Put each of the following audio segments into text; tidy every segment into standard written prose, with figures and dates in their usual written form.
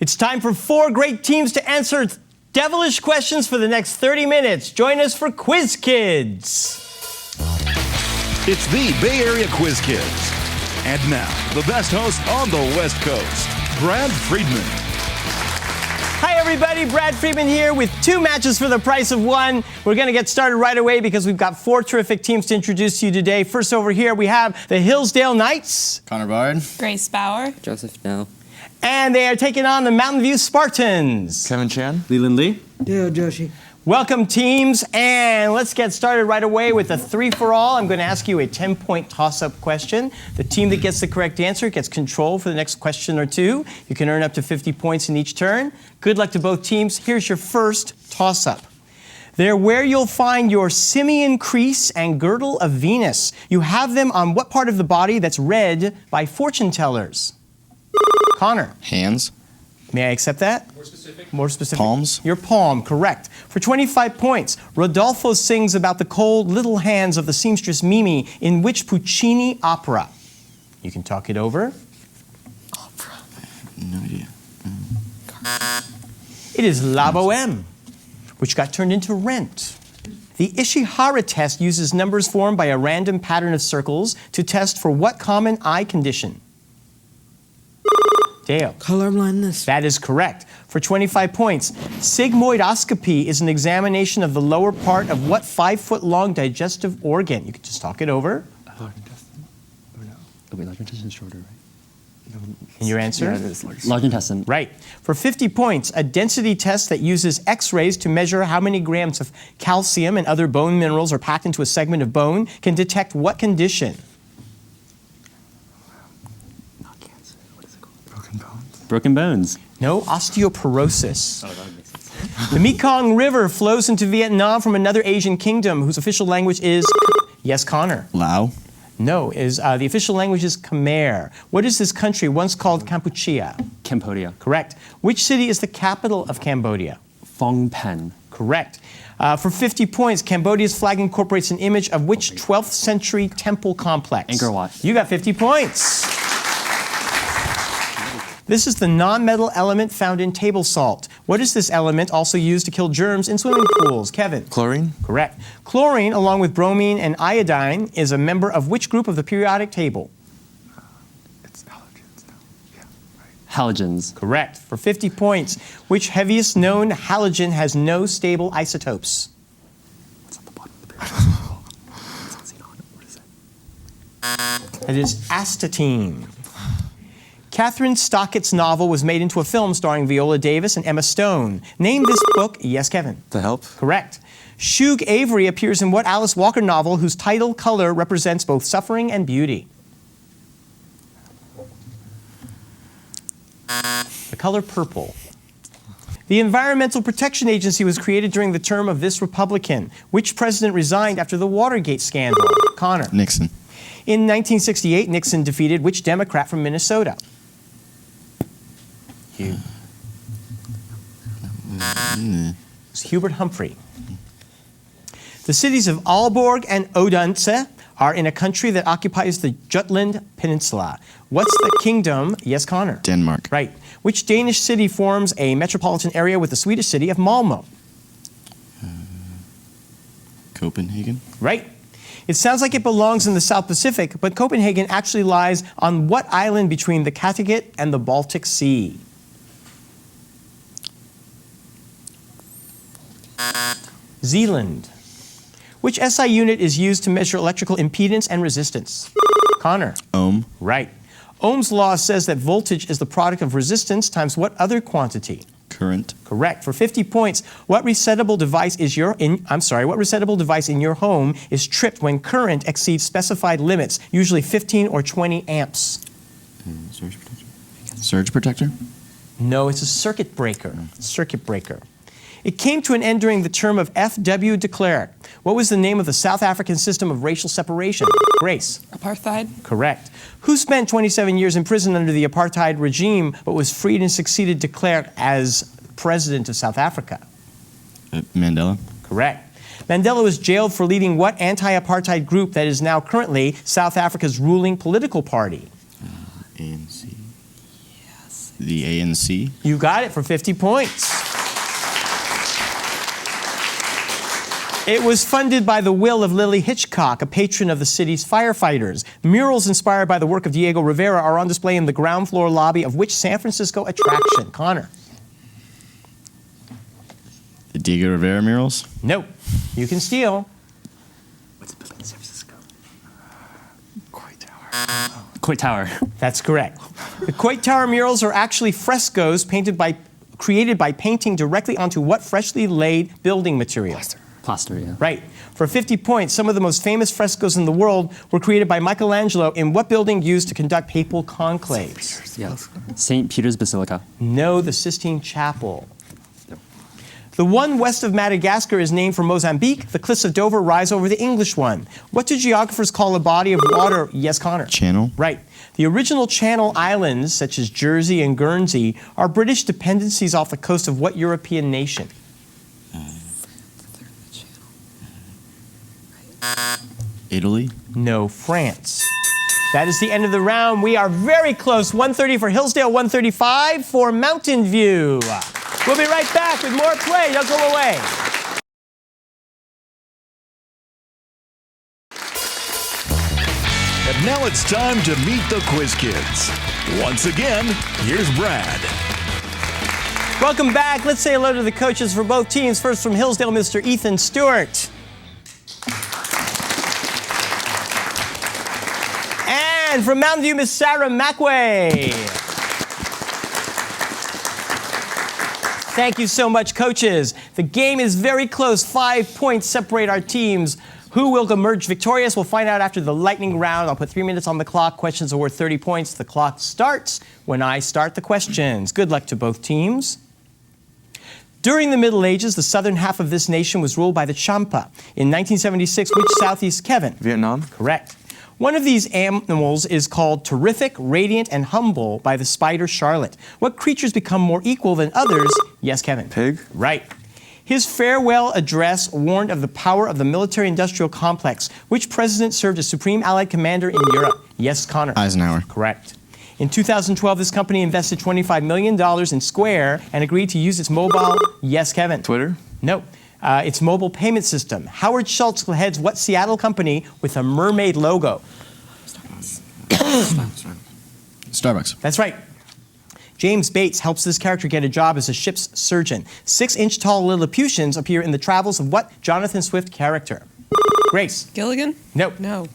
It's time for 4 great teams to answer devilish questions for the next 30 minutes. Join us for Quiz Kids. It's the Bay Area Quiz Kids. And now, the best host on the West Coast, Brad Friedman. Hi everybody, Brad Friedman here with 2 matches for the price of 1. We're going to get started right away because we've got 4 terrific teams to introduce to you today. First over here we have the Hillsdale Knights. Connor Bard. Grace Bauer. Joseph No. And they are taking on the Mountain View Spartans. Kevin Chan. Leland Lee. Dale Joshi. Welcome teams, and let's get started right away with a 3-for-all. I'm going to ask you a 10-point toss-up question. The team that gets the correct answer gets control for the next question or 2. You can earn up to 50 points in each turn. Good luck to both teams. Here's your first toss-up. They're where you'll find your simian crease and girdle of Venus. You have them on what part of the body that's read by fortune tellers? Connor. Hands. May I accept that? More specific. Palms. Your palm, correct. For 25 points, Rodolfo sings about the cold little hands of the seamstress Mimi in which Puccini opera? You can talk it over. Opera. No idea. It is La Boheme, which got turned into Rent. The Ishihara test uses numbers formed by a random pattern of circles to test for what common eye condition? Dale. Color blindness. That is correct. For 25 points, sigmoidoscopy is an examination of the lower part of what 5-foot-long digestive organ? You can just talk it over. Large intestine. Or no? Oh, wait, large intestine is shorter, right? No. And your answer? Yeah, it is large. Large intestine. Right. For 50 points, a density test that uses X-rays to measure how many grams of calcium and other bone minerals are packed into a segment of bone can detect what condition? Not cancer. What is it called? Broken bones. Broken bones. No, osteoporosis. The Mekong River flows into Vietnam from another Asian kingdom whose official language is... Yes, Connor. Lao. No, the official language is Khmer. What is this country once called Kampuchea? Cambodia. Correct. Which city is the capital of Cambodia? Phnom Penh. Correct. For 50 points, Cambodia's flag incorporates an image of which 12th century temple complex? Angkor Wat. You got 50 points. This is the non-metal element found in table salt. What is this element also used to kill germs in swimming pools? Kevin? Chlorine. Correct. Chlorine, along with bromine and iodine, is a member of which group of the periodic table? It's halogens. No. Yeah, right. Halogens. Correct. For 50 points, which heaviest known halogen has no stable isotopes? What's at the bottom of the pyramid? It's not xenon. What is it? It is astatine. Catherine Stockett's novel was made into a film starring Viola Davis and Emma Stone. Name this book. Yes, Kevin. The Help. Correct. Shug Avery appears in what Alice Walker novel whose title color represents both suffering and beauty? The color purple. The Environmental Protection Agency was created during the term of this Republican. Which president resigned after the Watergate scandal? Connor. Nixon. In 1968, Nixon defeated which Democrat from Minnesota? Hugh. It was Hubert Humphrey. The cities of Aalborg and Odense are in a country that occupies the Jutland Peninsula. What's the kingdom? Yes, Connor. Denmark. Right. Which Danish city forms a metropolitan area with the Swedish city of Malmö? Copenhagen. Right. It sounds like it belongs in the South Pacific, but Copenhagen actually lies on what island between the Kattegat and the Baltic Sea? Zealand. Which SI unit is used to measure electrical impedance and resistance? Connor. Ohm. Right. Ohm's law says that voltage is the product of resistance times what other quantity? Current. Correct. For 50 points, what resettable device in your home is tripped when current exceeds specified limits, usually 15 or 20 amps? Surge protector. Surge protector. No, it's a circuit breaker. Circuit breaker. It came to an end during the term of F.W. de Klerk. What was the name of the South African system of racial separation? Grace. Apartheid. Correct. Who spent 27 years in prison under the apartheid regime but was freed and succeeded de Klerk as president of South Africa? Mandela. Correct. Mandela was jailed for leading what anti-apartheid group that is now currently South Africa's ruling political party? ANC. Yes. The A and C. You got it for 50 points. It was funded by the will of Lily Hitchcock, a patron of the city's firefighters. Murals inspired by the work of Diego Rivera are on display in the ground floor lobby of which San Francisco attraction? Connor. The Diego Rivera murals. Nope. You can steal. What's the building in San Francisco? Coit Tower. That's correct. The Coit Tower murals are actually frescoes created by painting directly onto what freshly laid building material? Plaster, yeah. Right. For 50 points, some of the most famous frescoes in the world were created by Michelangelo in what building used to conduct papal conclaves? Yeah. St. Peter's Basilica. No, the Sistine Chapel. The one west of Madagascar is named for Mozambique. The cliffs of Dover rise over the English one. What do geographers call a body of water? Yes, Connor. Channel. Right. The original Channel Islands, such as Jersey and Guernsey, are British dependencies off the coast of what European nation? Italy. No, France. That is the end of the round. We are very close. 130 for Hillsdale, 135 for Mountain View. We'll be right back with more play. Don't go away. And now it's time to meet the Quiz Kids. Once again, here's Brad. Welcome back. Let's say hello to the coaches for both teams. First from Hillsdale, Mr. Ethan Stewart. And from Mountain View, Miss Sarah Macway. Thank you so much, coaches. The game is very close. 5 points separate our teams. Who will emerge victorious? We'll find out after the lightning round. I'll put 3 minutes on the clock. Questions are worth 30 points. The clock starts when I start the questions. Good luck to both teams. During the Middle Ages, the southern half of this nation was ruled by the Champa. In 1976, which Southeast, Kevin? Vietnam. Correct. One of these animals is called terrific, radiant, and humble by the spider Charlotte. What creatures become more equal than others? Yes, Kevin. Pig. Right. His farewell address warned of the power of the military-industrial complex. Which president served as Supreme Allied Commander in Europe? Yes, Connor. Eisenhower. Correct. In 2012, this company invested $25 million in Square and agreed to use its mobile, yes, Kevin. Twitter. No. Its mobile payment system. Howard Schultz heads what Seattle company with a mermaid logo? Starbucks. That's right. James Bates helps this character get a job as a ship's surgeon. 6-inch tall Lilliputians appear in the travels of what Jonathan Swift character? Grace. Gilligan? Nope. No.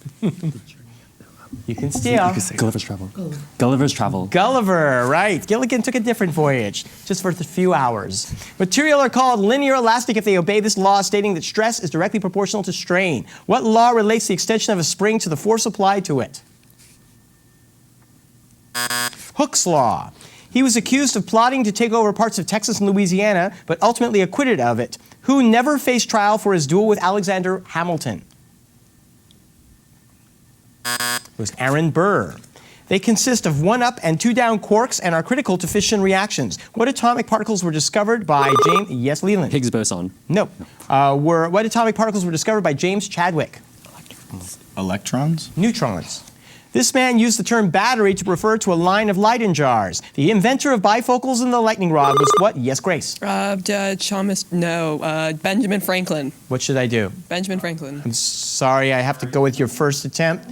You can steal. Gulliver's Travel. Gulliver's Travel. Gulliver, right. Gilligan took a different voyage, just for a few hours. Material are called linear elastic if they obey this law, stating that stress is directly proportional to strain. What law relates the extension of a spring to the force applied to it? Hooke's law. He was accused of plotting to take over parts of Texas and Louisiana, but ultimately acquitted of it. Who never faced trial for his duel with Alexander Hamilton? It was Aaron Burr. They consist of 1-up and 2-down quarks and are critical to fission reactions. What atomic particles were discovered by James... Yes, Leland. Higgs boson. Nope. What atomic particles were discovered by James Chadwick? Electrons. Neutrons. This man used the term battery to refer to a line of Leyden jars. The inventor of bifocals and the lightning rod was what? Yes, Grace. Benjamin Franklin. What should I do? Benjamin Franklin. I'm sorry, I have to go with your first attempt.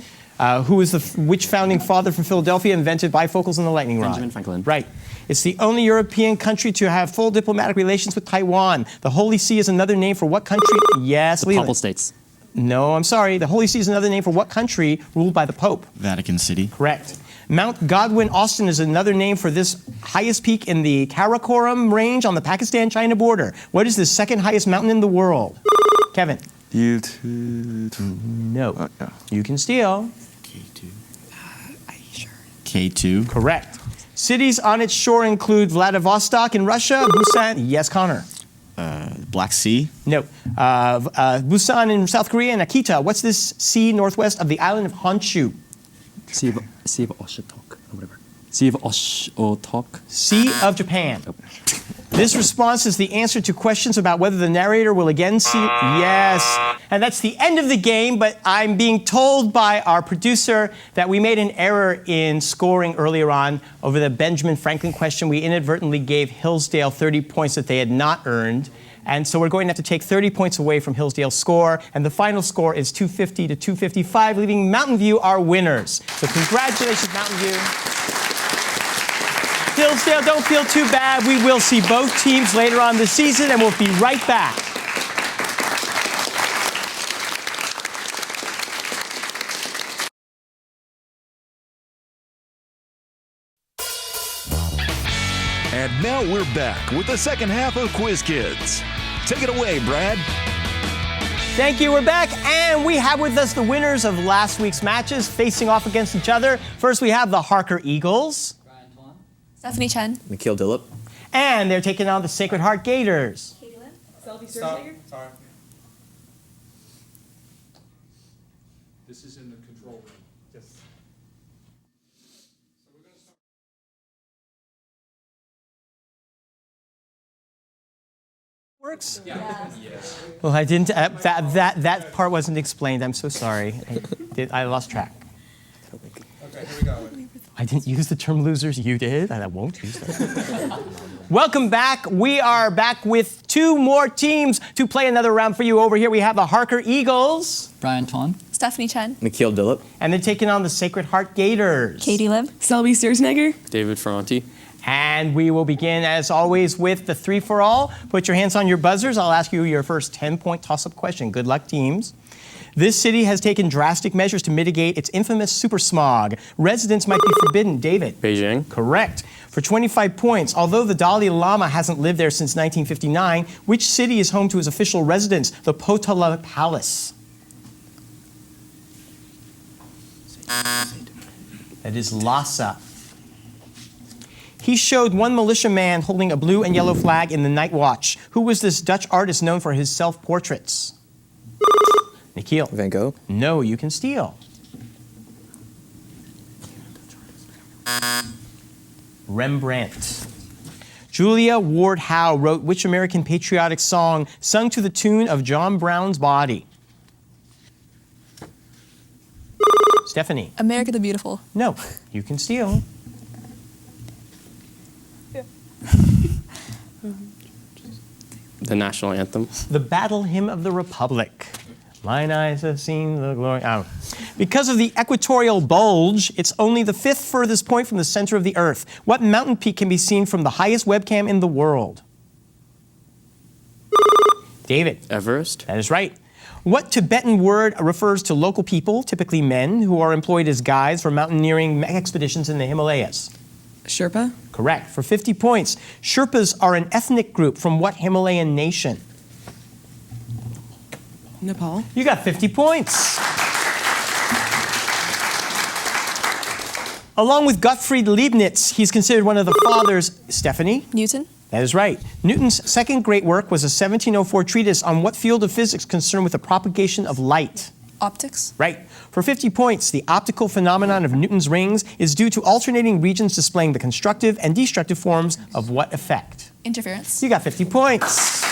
Which founding father from Philadelphia invented bifocals and the lightning rod? Benjamin Franklin. Right. It's the only European country to have full diplomatic relations with Taiwan. The Holy See is another name for what country? Yes, The Leland. Papal States. No, I'm sorry. The Holy See is another name for what country ruled by the Pope? Vatican City. Correct. Mount Godwin Austen is another name for this highest peak in the Karakoram range on the Pakistan-China border. What is the second highest mountain in the world? Kevin. No. Yeah. You can steal. K2. Are you sure? K2. Correct. Cities on its shore include Vladivostok in Russia, Busan. Yes, Connor. Black Sea. No. Busan in South Korea and Akita. What's this sea northwest of the island of Honshu? Sea of Oshitok. Or whatever. Sea of Oshitok. Sea of Japan. This response is the answer to questions about whether the narrator will again see. Yes. And that's the end of the game, but I'm being told by our producer that we made an error in scoring earlier on over the Benjamin Franklin question. We inadvertently gave Hillsdale 30 points that they had not earned. And so we're going to have to take 30 points away from Hillsdale's score. And the final score is 250 to 255, leaving Mountain View our winners. So congratulations, Mountain View. Hillsdale, don't feel too bad. We will see both teams later on this season, and we'll be right back. And now we're back with the second half of Quiz Kids. Take it away, Brad. Thank you. We're back, and we have with us the winners of last week's matches facing off against each other. First, we have the Harker Eagles. Stephanie Chen. Nikhil Dillip. And they're taking on the Sacred Heart Gators. This is in the control room. Yes. Works? Yeah. Well, I didn't. That part wasn't explained. I'm so sorry. I lost track. Okay, here we go. I didn't use the term losers. You did, and I won't use that. Welcome back. We are back with two more teams to play another round for you. Over here, we have the Harker Eagles. Brian Tuan. Stephanie Chen. Nikhil Dillip. And they're taking on the Sacred Heart Gators. Katie Liv. Selby Searsnegger. David Ferranti. And we will begin, as always, with the three-for-all. Put your hands on your buzzers. I'll ask you your first 10-point toss-up question. Good luck, teams. This city has taken drastic measures to mitigate its infamous super smog. Residents might be forbidden. David? Beijing. Correct. For 25 points, although the Dalai Lama hasn't lived there since 1959, which city is home to his official residence, the Potala Palace? That is Lhasa. He showed one militiaman holding a blue and yellow flag in the night watch. Who was this Dutch artist known for his self-portraits? Nikhil. Van Gogh. No, you can steal. Rembrandt. Julia Ward Howe wrote which American patriotic song sung to the tune of John Brown's Body? Stephanie. America the Beautiful. No, you can steal. The national anthem. The Battle Hymn of the Republic. Mine eyes have seen the glory. Oh. Because of the equatorial bulge, it's only the fifth furthest point from the center of the Earth. What mountain peak can be seen from the highest webcam in the world? David. Everest. That is right. What Tibetan word refers to local people, typically men, who are employed as guides for mountaineering expeditions in the Himalayas? Sherpa. Correct. For 50 points, Sherpas are an ethnic group from what Himalayan nation? Nepal. You got 50 points. Along with Gottfried Leibniz, he's considered one of the fathers. Stephanie? Newton. That is right. Newton's second great work was a 1704 treatise on what field of physics concerned with the propagation of light? Optics. Right. For 50 points, the optical phenomenon of Newton's rings is due to alternating regions displaying the constructive and destructive forms of what effect? Interference. You got 50 points.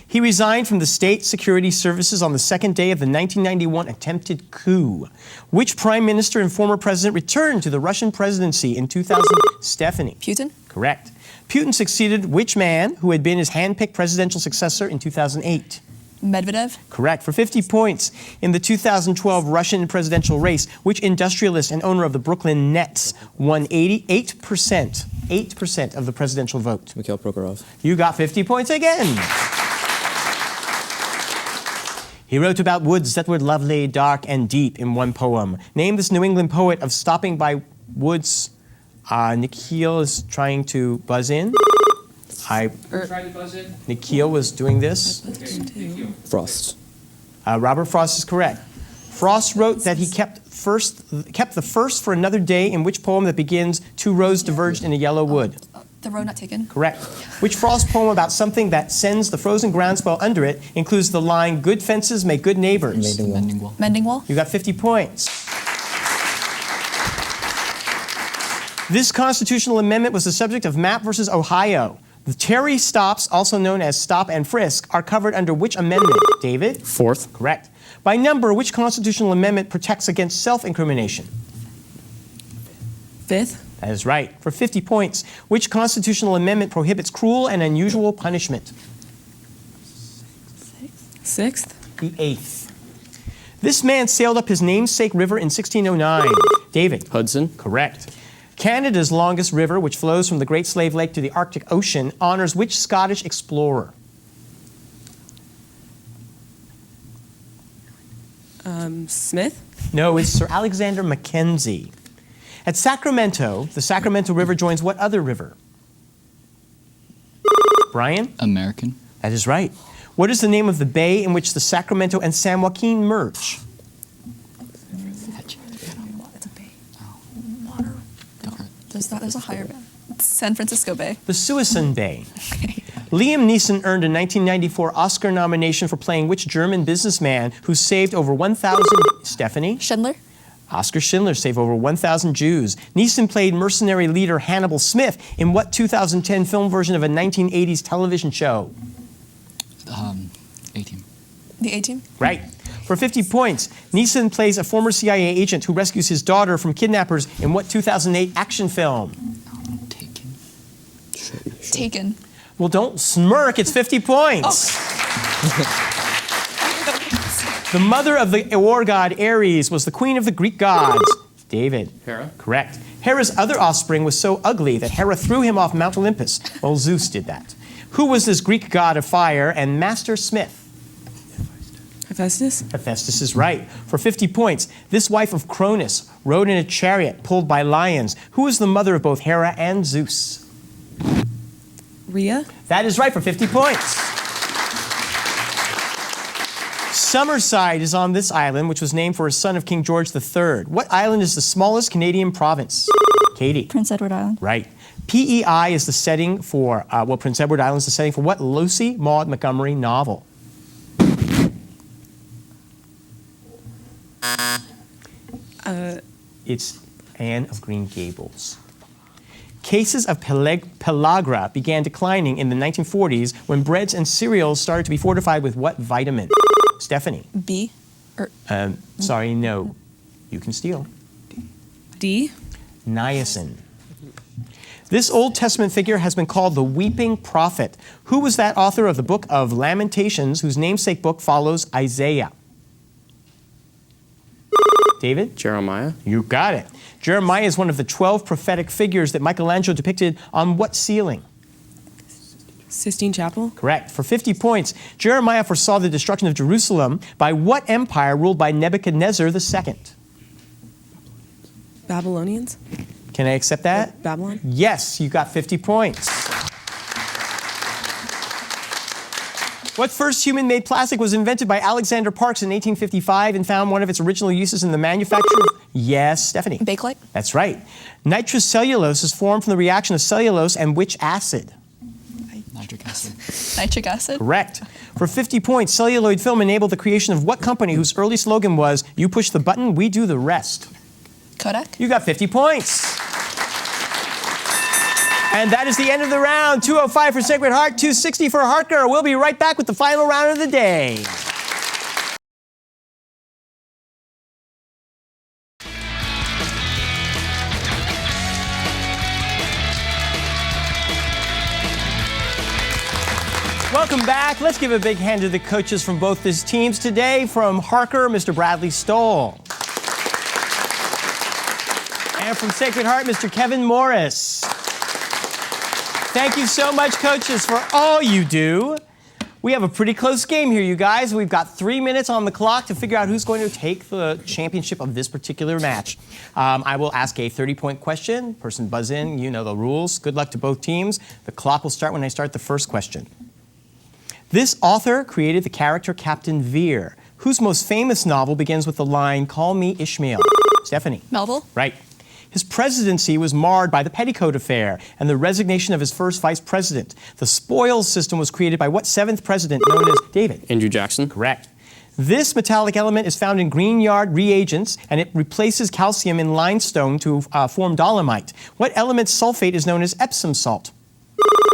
He resigned from the State Security Services on the second day of the 1991 attempted coup. Which prime minister and former president returned to the Russian presidency in 2000? Stephanie. Putin. Correct. Putin succeeded which man who had been his hand-picked presidential successor in 2008? Medvedev. Correct. For 50 points, in the 2012 Russian presidential race, which industrialist and owner of the Brooklyn Nets won 8% of the presidential vote? Mikhail Prokhorov. You got 50 points again. He wrote about woods that were lovely, dark, and deep in one poem. Name this New England poet of stopping by woods. Nikhil is trying to buzz in. Try to buzz in. Nikhil was doing this. Frost. Robert Frost is correct. Frost wrote that he kept the first for another day in which poem that begins, two roads diverged in a yellow wood? The Road Not Taken. Correct. Which Frost poem about something that sends the frozen groundswell under it includes the line, good fences make good neighbors? Mending Wall. Mending Wall. You got 50 points. This constitutional amendment was the subject of Mapp versus Ohio. The Terry stops, also known as stop and frisk, are covered under which amendment? David? Fourth. Correct. By number, which constitutional amendment protects against self-incrimination? 5th. That is right. For 50 points, which constitutional amendment prohibits cruel and unusual punishment? 6th. The 8th. This man sailed up his namesake river in 1609. David? Hudson. Correct. Canada's longest river, which flows from the Great Slave Lake to the Arctic Ocean, honors which Scottish explorer? Smith. No, it's Sir Alexander Mackenzie. At Sacramento, the Sacramento River joins what other river? Brian? American. That is right. What is the name of the bay in which the Sacramento and San Joaquin merge? It's a bay. Water. There's a higher bay. It's San Francisco Bay. The Suisun Bay. Liam Neeson earned a 1994 Oscar nomination for playing which German businessman who saved over 1,000... Stephanie? Schindler. Oscar Schindler saved over 1,000 Jews. Neeson played mercenary leader Hannibal Smith in what 2010 film version of a 1980s television show? A-Team. The A-Team. Right. For 50 points, Neeson plays a former CIA agent who rescues his daughter from kidnappers in what 2008 action film? Taken. Taken. Well, don't smirk, it's 50 points. The mother of the war god Ares was the queen of the Greek gods. David. Hera. Correct. Hera's other offspring was so ugly that Hera threw him off Mount Olympus. Well, Zeus did that. Who was this Greek god of fire and master smith? Hephaestus. Hephaestus is right. For 50 points, this wife of Cronus rode in a chariot pulled by lions. Who is the mother of both Hera and Zeus? Rhea. That is right for 50 points. Summerside is on this island, which was named for a son of King George III. What island is the smallest Canadian province? Katie. Prince Edward Island. Right. PEI is the setting for, Prince Edward Island is the setting for what Lucy Maud Montgomery novel? It's Anne of Green Gables. Cases of pellagra began declining in the 1940s when breads and cereals started to be fortified with what vitamin? Stephanie. B. Sorry, no. You can steal. D. Niacin. This Old Testament figure has been called the weeping prophet. Who was that author of the book of Lamentations, whose namesake book follows Isaiah? David? Jeremiah. You got it. Jeremiah is one of the 12 prophetic figures that Michelangelo depicted on what ceiling? Sistine Chapel. Correct. For 50 points, Jeremiah foresaw the destruction of Jerusalem by what empire ruled by Nebuchadnezzar II? Babylonians. Can I accept that? Babylon. Yes, you got 50 points. What first human-made plastic was invented by Alexander Parks in 1855 and found one of its original uses in the manufacture of... Yes, Stephanie. Bakelite. That's right. Nitrocellulose is formed from the reaction of cellulose and which acid? Nitric acid. Nitric acid. Correct. For 50 points, celluloid film enabled the creation of what company whose early slogan was, "You push the button, we do the rest"? Kodak. You got 50 points. And that is the end of the round. 205 for Sacred Heart, 260 for Heart Girl. We'll be right back with the final round of the day. Welcome back. Let's give a big hand to the coaches from both these teams today. From Harker, Mr. Bradley Stoll. And from Sacred Heart, Mr. Kevin Morris. Thank you so much, coaches, for all you do. We have a pretty close game here, you guys. We've got 3 minutes on the clock to figure out who's going to take the championship of this particular match. I will ask a 30-point question. Person buzz in, you know the rules. Good luck to both teams. The clock will start when I start the first question. This author created the character Captain Vere, whose most famous novel begins with the line, "Call me Ishmael." Stephanie. Melville. Right. His presidency was marred by the Petticoat Affair and the resignation of his first vice president. The spoils system was created by what seventh president known as David? Andrew Jackson. Correct. This metallic element is found in Greenyard reagents, and it replaces calcium in limestone to form dolomite. What element sulfate is known as Epsom salt?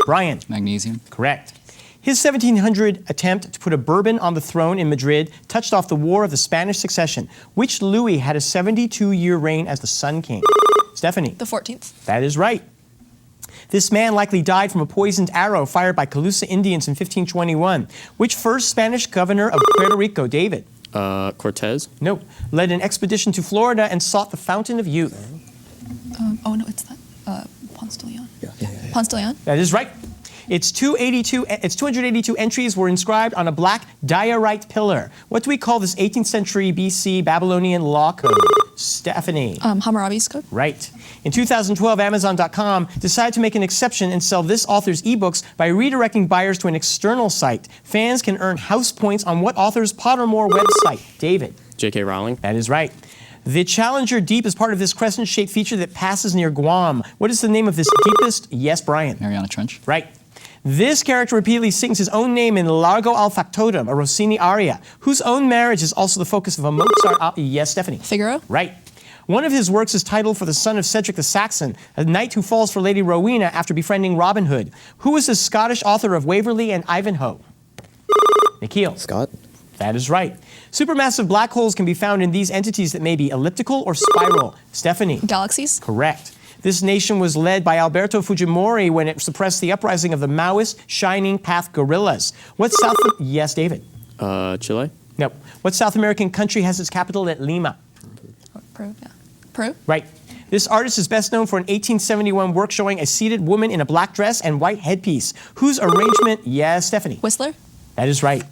Brian. Magnesium. Correct. His 1700 attempt to put a Bourbon on the throne in Madrid touched off the War of the Spanish Succession. Which Louis had a 72-year reign as the Sun King? Stephanie. The 14th. That is right. This man likely died from a poisoned arrow fired by Calusa Indians in 1521. Which first Spanish governor of Puerto Rico, David? Cortez. No. Led an expedition to Florida and sought the Fountain of Youth. Oh no, it's that. Ponce de Leon. Ponce de Leon. That is right. Its 282 entries were inscribed on a black diorite pillar. What do we call this 18th century BC Babylonian law code? Stephanie. Hammurabi's Code. Right. In 2012, Amazon.com decided to make an exception and sell this author's ebooks by redirecting buyers to an external site. Fans can earn house points on what author's Pottermore website? David. J.K. Rowling. That is right. The Challenger Deep is part of this crescent-shaped feature that passes near Guam. What is the name of this deepest? Yes, Brian. Mariana Trench. Right. This character repeatedly sings his own name in Largo al Factotum, a Rossini aria, whose own marriage is also the focus of a Mozart. Yes, Stephanie. Figaro. Right. One of his works is titled For the Son of Cedric the Saxon, a knight who falls for Lady Rowena after befriending Robin Hood. Who is the Scottish author of Waverley and Ivanhoe? Nikhil. Scott. That is right. Supermassive black holes can be found in these entities that may be elliptical or spiral. Stephanie. Galaxies. Correct. This nation was led by Alberto Fujimori when it suppressed the uprising of the Maoist Shining Path guerrillas. What South... Yes, David. Chile. No. What South American country has its capital at Lima? Peru. Yeah. Peru. Right. This artist is best known for an 1871 work showing a seated woman in a black dress and white headpiece. Whose arrangement... Yes, Stephanie. Whistler. That is right.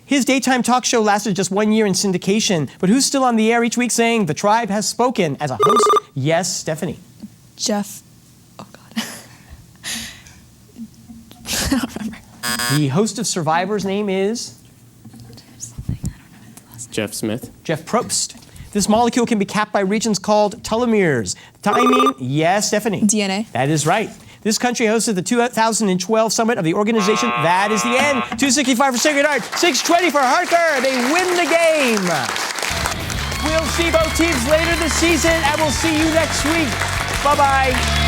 His daytime talk show lasted just 1 year in syndication, but who's still on the air each week saying, "The tribe has spoken" as a host? Yes, Stephanie. Jeff. Oh God. I don't remember. The host of Survivor's name is? Jeff Smith. Jeff Probst. This molecule can be capped by regions called telomeres. Timing? Yes, Stephanie. DNA. That is right. This country hosted the 2012 summit of the organization. That is the end. 265 for Sacred Heart, 620 for Harker. They win the game. We'll see both teams later this season, and we'll see you next week. Bye-bye.